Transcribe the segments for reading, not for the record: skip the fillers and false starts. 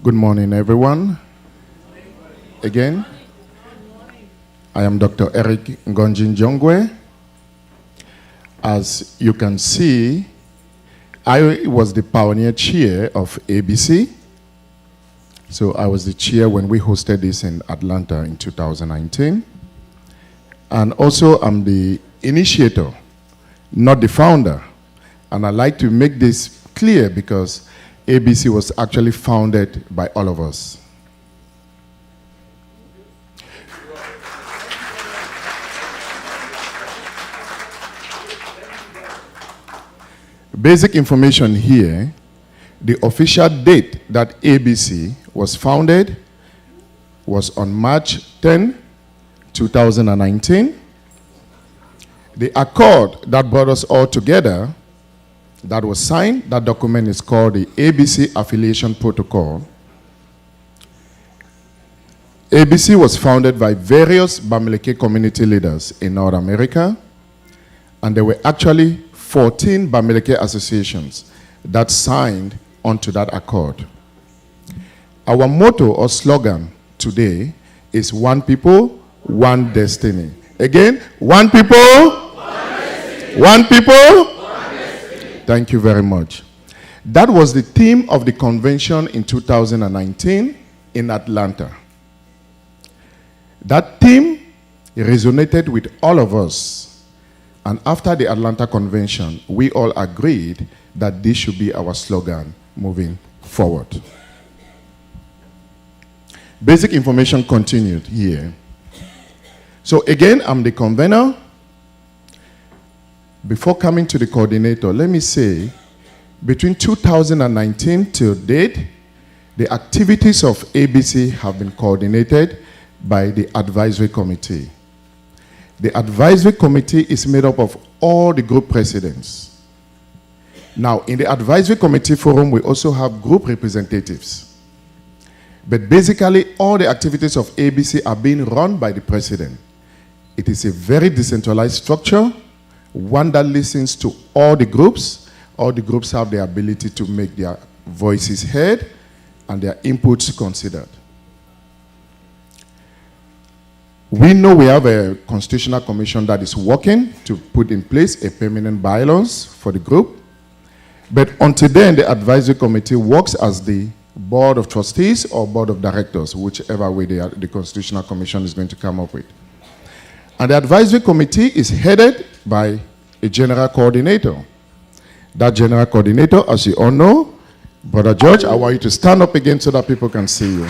Good morning, everyone. Again, I am Dr. Eric Njungwe. As you can see, I was the pioneer chair of ABC. So I was the chair when we hosted this in Atlanta in 2019. And also I'm the initiator, not the founder. And I like to make this clear because ABC was actually founded by all of us. Basic information here, the official date that ABC was founded was on March 10, 2019. The accord that brought us all together that was signed, that document is called the ABC Affiliation Protocol. ABC was founded by various Bamileke community leaders in North America, and there were actually 14 Bamileke associations that signed onto that accord. Our motto or slogan today is one people, one destiny. Again, one people, one destiny. One people, thank you very much. That was the theme of the convention in 2019 in Atlanta. That theme resonated with all of us. And after the Atlanta convention, we all agreed that this should be our slogan moving forward. Basic information continued here. So again, I'm the convener. Before coming to the coordinator, let me say, between 2019 till date, the activities of ABC have been coordinated by the advisory committee. The advisory committee is made up of all the group presidents. Now, in the advisory committee forum, we also have group representatives. But basically, all the activities of ABC are being run by the president. It is a very decentralized structure, one that listens to all the groups. All the groups have the ability to make their voices heard and their inputs considered. We know we have a constitutional commission that is working to put in place a permanent bylaws for the group. But until then, the advisory committee works as the board of trustees or board of directors, whichever way the constitutional commission is going to come up with. And the advisory committee is headed by a general coordinator. That general coordinator, as you all know, Brother George, I want you to stand up again so that people can see you.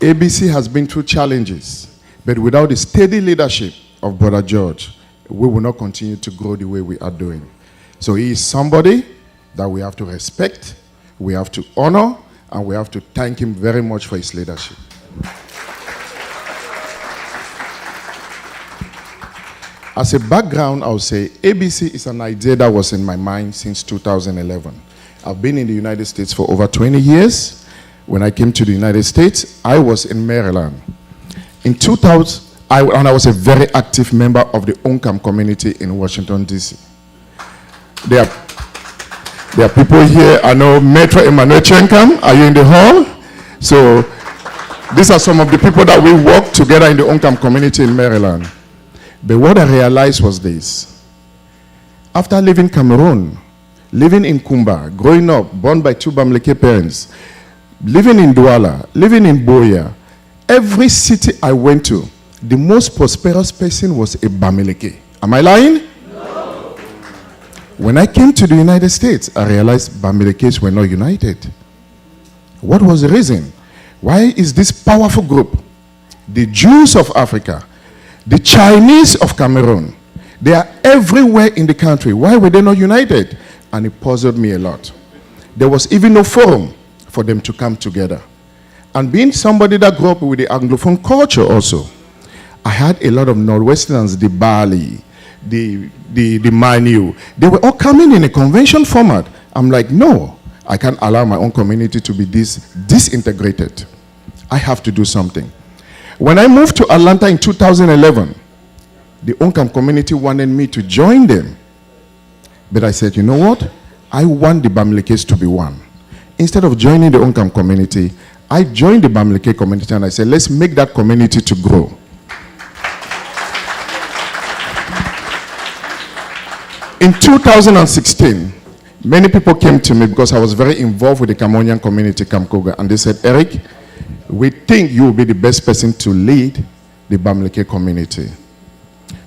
ABC has been through challenges, but without the steady leadership of Brother George, we will not continue to grow the way we are doing. So he is somebody that we have to respect, we have to honor, and we have to thank him very much for his leadership. As a background, I would say ABC is an idea that was in my mind since 2011. I've been in the United States for over 20 years. When I came to the United States, I was in Maryland. In 2000, I was a very active member of the Onkam community in Washington, D.C. There are people here, I know Metro Emmanuel Chenkam, are you in the hall? So these are some of the people that we work together in the Onkam community in Maryland. But what I realized was this. After leaving Cameroon, living in Kumba, growing up, born by two Bamileke parents, living in Douala, living in Boya, every city I went to, the most prosperous person was a Bamileke. Am I lying? No. When I came to the United States, I realized Bamilekes were not united. What was the reason? Why is this powerful group, the Jews of Africa, the Chinese of Cameroon, they are everywhere in the country. Why were they not united? And it puzzled me a lot. There was even no forum for them to come together. And being somebody that grew up with the Anglophone culture also, I had a lot of Northwesterners, the Bali, the Manu. They were all coming in a convention format. I'm like, no, I can't allow my own community to be this disintegrated. I have to do something. When I moved to Atlanta in 2011, the Onkam community wanted me to join them. But I said, you know what? I want the Bamilekes to be one. Instead of joining the Onkam community, I joined the Bamileke community and I said, let's make that community to grow. In 2016, many people came to me because I was very involved with the Cameroonian community, Kamkoga, and they said, Eric, we think you will be the best person to lead the Bamileke community.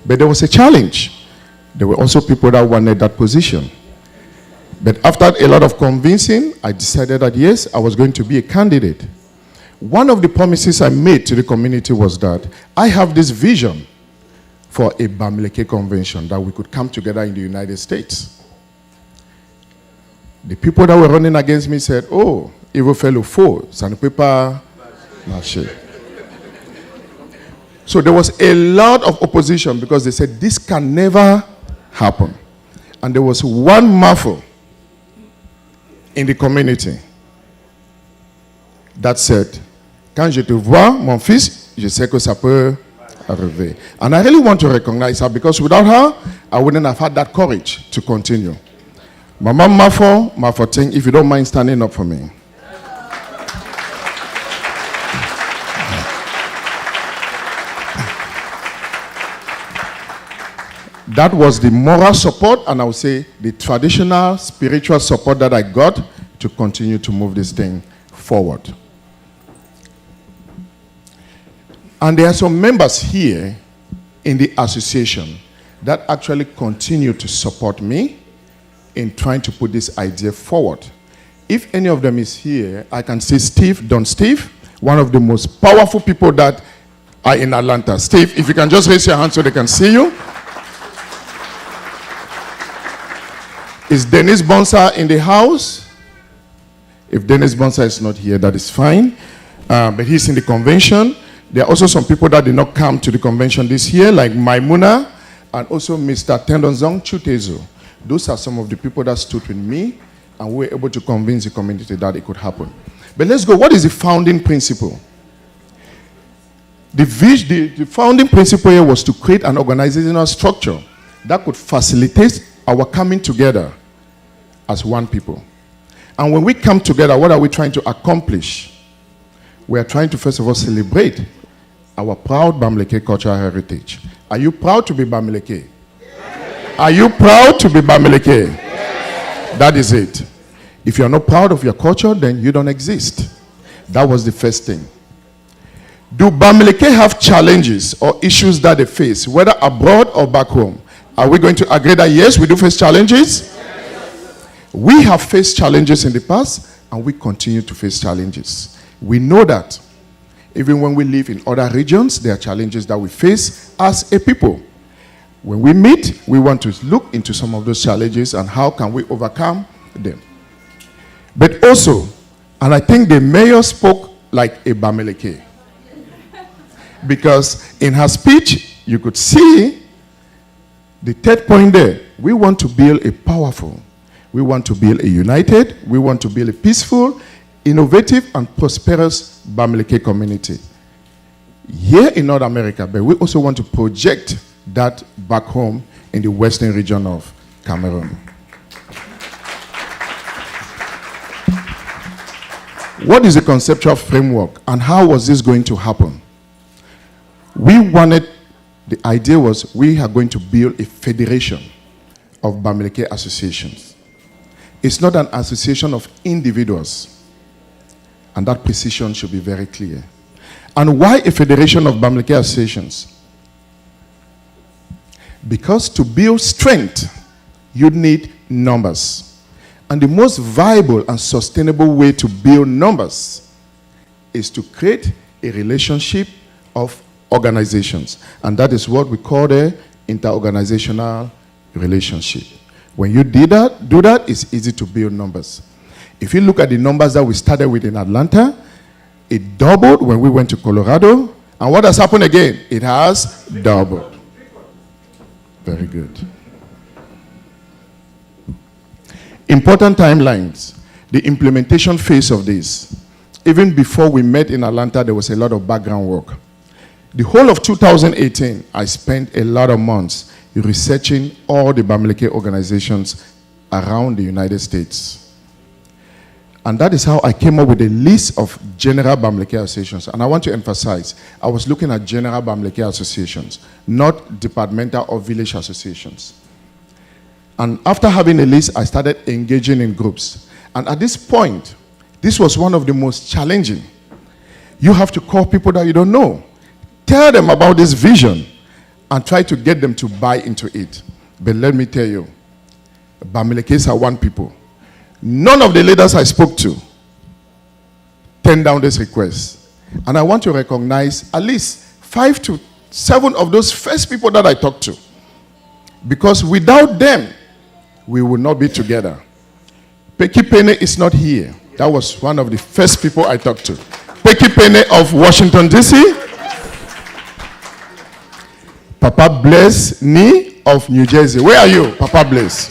But there was a challenge. There were also people that wanted that position. But after a lot of convincing, I decided that yes, I was going to be a candidate. One of the promises I made to the community was that I have this vision for a Bamileke convention that we could come together in the United States. The people that were running against me said, oh, evil fellow foe, sandpaper, marché. So there was a lot of opposition because they said this can never happen. And there was one muffle in the community that said, quand je te vois, mon fils, je sais que ça peut arriver. And I really want to recognize her because without her, I wouldn't have had that courage to continue. Mama Mafo Ting, if you don't mind standing up for me. That was the moral support, and I would say the traditional spiritual support that I got to continue to move this thing forward. And there are some members here in the association that actually continue to support me in trying to put this idea forward. If any of them is here, I can see Steve, Don Steve, one of the most powerful people that are in Atlanta. Steve, if you can just raise your hand so they can see you. Is Dennis Bonsa in the house? If Dennis Bonsa is not here, that is fine. But he's in the convention. There are also some people that did not come to the convention this year, like Maimuna and also Mr. Tendonzong Chutezo. Those are some of the people that stood with me and we were able to convince the community that it could happen. But let's go. What is the founding principle? The founding principle here was to create an organizational structure that could facilitate our coming together as one people. And when we come together, what are we trying to accomplish? We are trying to, first of all, celebrate our proud Bamileke cultural heritage. Are you proud to be Bamileke? Yes. Are you proud to be Bamileke? Yes. That is it. If you are not proud of your culture, then you don't exist. That was the first thing. Do Bamileke have challenges or issues that they face, whether abroad or back home? Are we going to agree that yes, we do face challenges? Yes. We have faced challenges in the past, and we continue to face challenges. We know that. Even when we live in other regions, there are challenges that we face as a people. When we meet, we want to look into some of those challenges and how can we overcome them. But also, and I think the mayor spoke like a Bamileke. Because in her speech, you could see the third point there. We want to build a powerful, we want to build a united, we want to build a peaceful, innovative and prosperous Bamileke community here in North America, but we also want to project that back home in the western region of Cameroon. What is the conceptual framework and how was this going to happen? The idea was we are going to build a federation of Bamileke associations. It's not an association of individuals. And that precision should be very clear. And why a federation of Bamileke associations? Because to build strength, you need numbers. And the most viable and sustainable way to build numbers is to create a relationship of organizations. And that is what we call the interorganizational relationship. When you do that, it's easy to build numbers. If you look at the numbers that we started with in Atlanta, it doubled when we went to Colorado. And what has happened again? It has doubled. Very good. Important timelines. The implementation phase of this. Even before we met in Atlanta, there was a lot of background work. The whole of 2018, I spent a lot of months researching all the Bamileke organizations around the United States. And that is how I came up with a list of general Bamileke associations. And I want to emphasize, I was looking at general Bamileke associations, not departmental or village associations. And after having a list, I started engaging in groups. And at this point, this was one of the most challenging. You have to call people that you don't know. Tell them about this vision and try to get them to buy into it. But let me tell you, Bamilekes are one people. None of the leaders I spoke to turned down this request. And I want to recognize at least 5 to 7 of those first people that I talked to. Because without them, we would not be together. Peki Pene is not here. That was one of the first people I talked to. Peki Pene of Washington, D.C. Papa Bless Ni of New Jersey. Where are you, Papa Bless?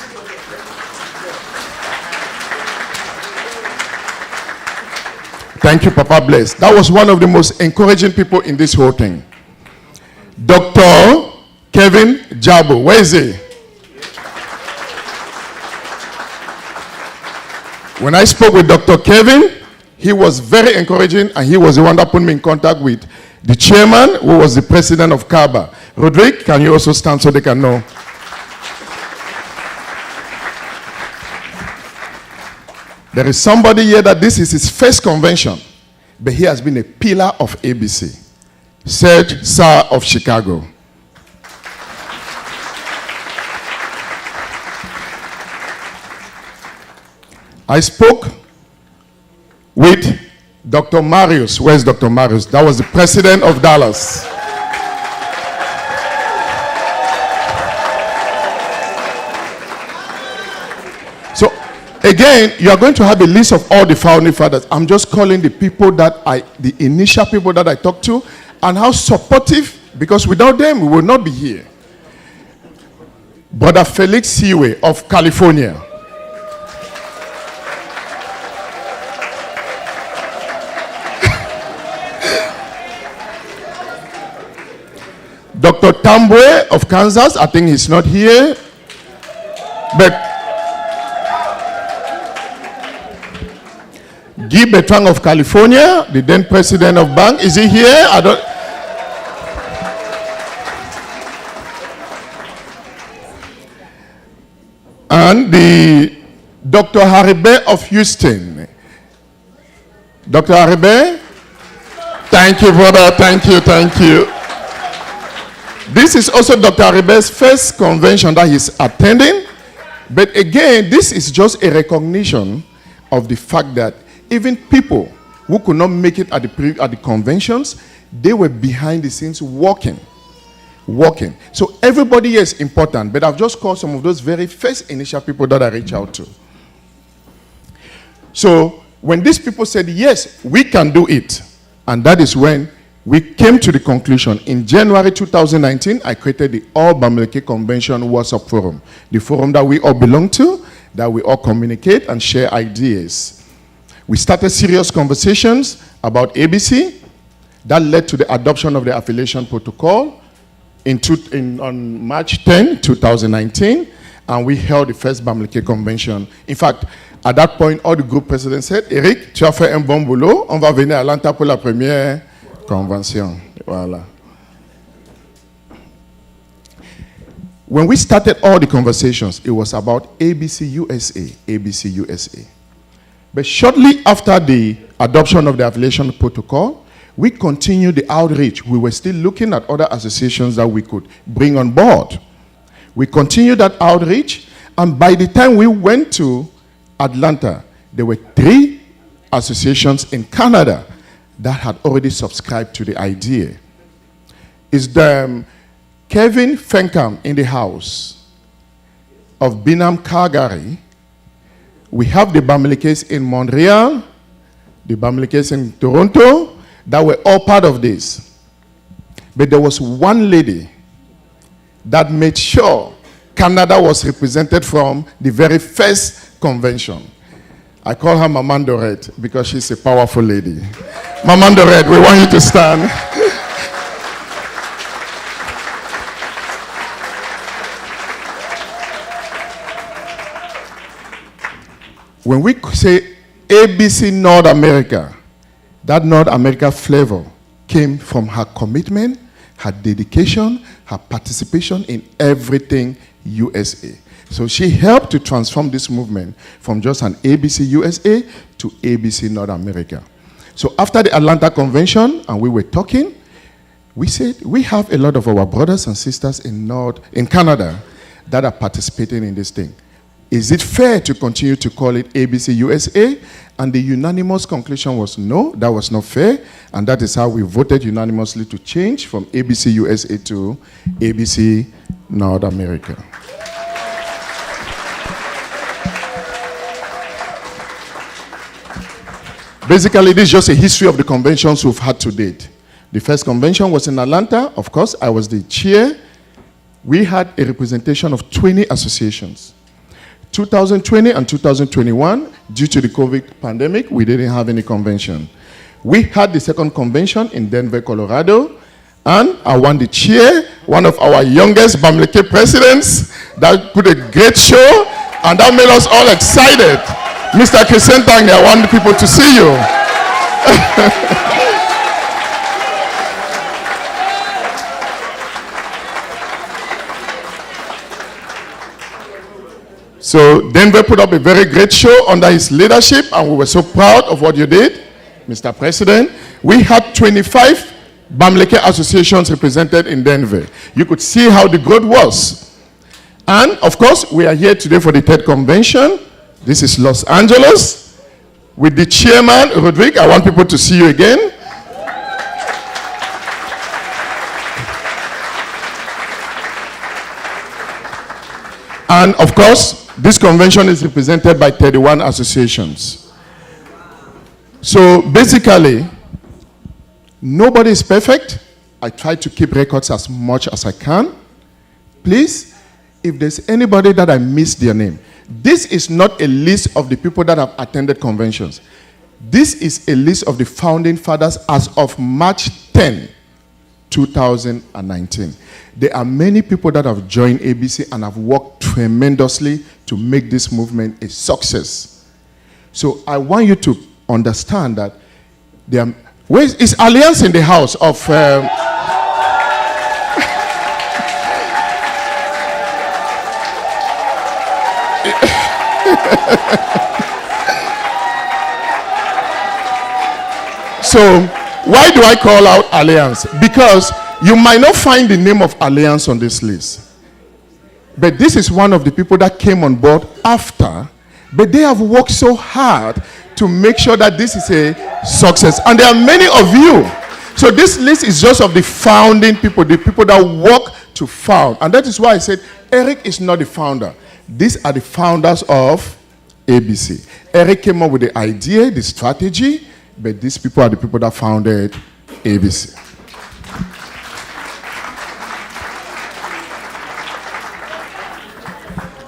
Thank you, Papa Bless. That was one of the most encouraging people in this whole thing. Dr. Kevin Jabo. Where is he? When I spoke with Dr. Kevin, he was very encouraging, and he was the one that put me in contact with the chairman, who was the president of CABA. Roderick, can you also stand so they can know? There is somebody here that this is his first convention, but he has been a pillar of ABC. Serge Sa of Chicago. I spoke with Dr. Marius. Where's Dr. Marius? That was the president of Dallas. So, again, you are going to have a list of all the founding fathers. I'm just calling the people the initial people that I talked to, and how supportive, because without them, we will not be here. Brother Felix Siwe of California. Dr. Tambwe of Kansas, I think he's not here. But Guy Bertrand of California, the then president of bank, is he here? I don't. And the Dr. Haribe of Houston. Dr. Haribe? Thank you, brother. Thank you, thank you. This is also Dr. Haribe's first convention that he's attending. But again, this is just a recognition of the fact that even people who could not make it at the conventions, they were behind the scenes working. So everybody here is important, but I've just called some of those very first initial people that I reached out to. So when these people said, yes, we can do it, and that is when we came to the conclusion. In January 2019, I created the All Bamileke Convention WhatsApp Forum, the forum that we all belong to, that we all communicate and share ideas. We started serious conversations about ABC. That led to the adoption of the affiliation protocol on March 10, 2019, and we held the first Bamileke Convention. In fact, at that point, all the group presidents said, Eric, tu as fait un bon boulot, on va venir à Atlanta pour la première convention. Voilà. When we started all the conversations, it was about ABC USA. But shortly after the adoption of the affiliation protocol, we continued the outreach. We were still looking at other associations that we could bring on board. We continued that outreach, and by the time we went to Atlanta, there were 3 associations in Canada that had already subscribed to the idea. Is the Kevin Fenkam in the house of Binam Calgary? We have the Bamilekes in Montreal, the Bamilekes in Toronto, that were all part of this. But there was one lady that made sure Canada was represented from the very first convention. I call her Maman Dorette because she's a powerful lady. Maman Dorette, we want you to stand. When we say ABC North America, that North America flavor came from her commitment, her dedication, her participation in everything USA. So she helped to transform this movement from just an ABC USA to ABC North America. So after the Atlanta Convention, and we were talking, we said we have a lot of our brothers and sisters in Canada that are participating in this thing. Is it fair to continue to call it ABC USA? And the unanimous conclusion was no, that was not fair. And that is how we voted unanimously to change from ABC USA to ABC North America. Basically, this is just a history of the conventions we've had to date. The first convention was in Atlanta. Of course, I was the chair. We had a representation of 20 associations. 2020 and 2021, due to the COVID pandemic, we didn't have any convention. We had the second convention in Denver, Colorado, and I won the chair, one of our youngest Bamileke presidents, that put a great show, and that made us all excited. Mr. Crescentang, I want people to see you. So Denver put up a very great show under his leadership, and we were so proud of what you did, Mr. President. We had 25 Bamileke associations represented in Denver. You could see how the growth was. And of course, we are here today for the third convention. This is Los Angeles with the chairman, Rodrigue. I want people to see you again. And of course, this convention is represented by 31 associations. So basically, nobody is perfect. I try to keep records as much as I can. Please, if there's anybody that I missed their name, this is not a list of the people that have attended conventions. This is a list of the founding fathers as of March 10, 2019. There are many people that have joined ABC and have worked tremendously to make this movement a success. So I want you to understand that there are, where is Alliance in the house of So why do I call out Alliance? Because you might not find the name of Alliance on this list. But this is one of the people that came on board after, but they have worked so hard to make sure that this is a success. And there are many of you. So this list is just of the founding people, the people that work to found. And that is why I said Eric is not the founder. These are the founders of ABC. Eric came up with the idea, the strategy, but these people are the people that founded ABC.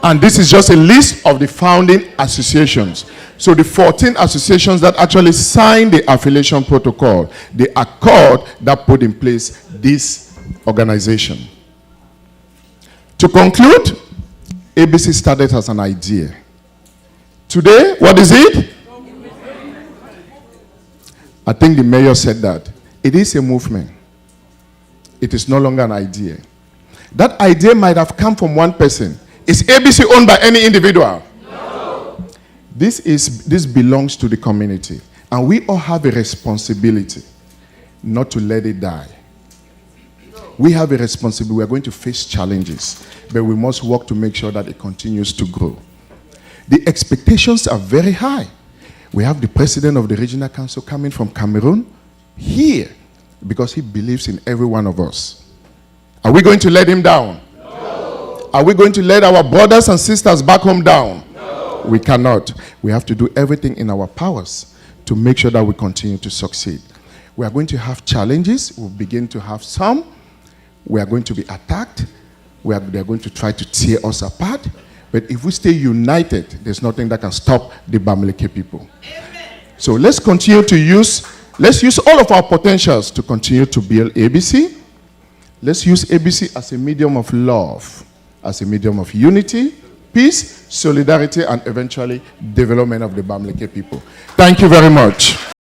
And this is just a list of the founding associations. So the 14 associations that actually signed the affiliation protocol, the accord that put in place this organization. To conclude, ABC started as an idea. Today, what is it? I think the mayor said that. It is a movement. It is no longer an idea. That idea might have come from one person. Is ABC owned by any individual? No. This belongs to the community. And we all have a responsibility not to let it die. We have a responsibility. We are going to face challenges, but we must work to make sure that it continues to grow. The expectations are very high. We have the president of the regional council coming from Cameroon here because he believes in every one of us. Are we going to let him down? No. Are we going to let our brothers and sisters back home down? No. We cannot. We have to do everything in our powers to make sure that we continue to succeed. We are going to have challenges. We'll begin to have some. We are going to be attacked. They are going to try to tear us apart. But if we stay united, there's nothing that can stop the Bamileke people. Amen. So let's continue to use all of our potentials to continue to build ABC. Let's use ABC as a medium of love, as a medium of unity, peace, solidarity, and eventually development of the Bamileke people. Thank you very much.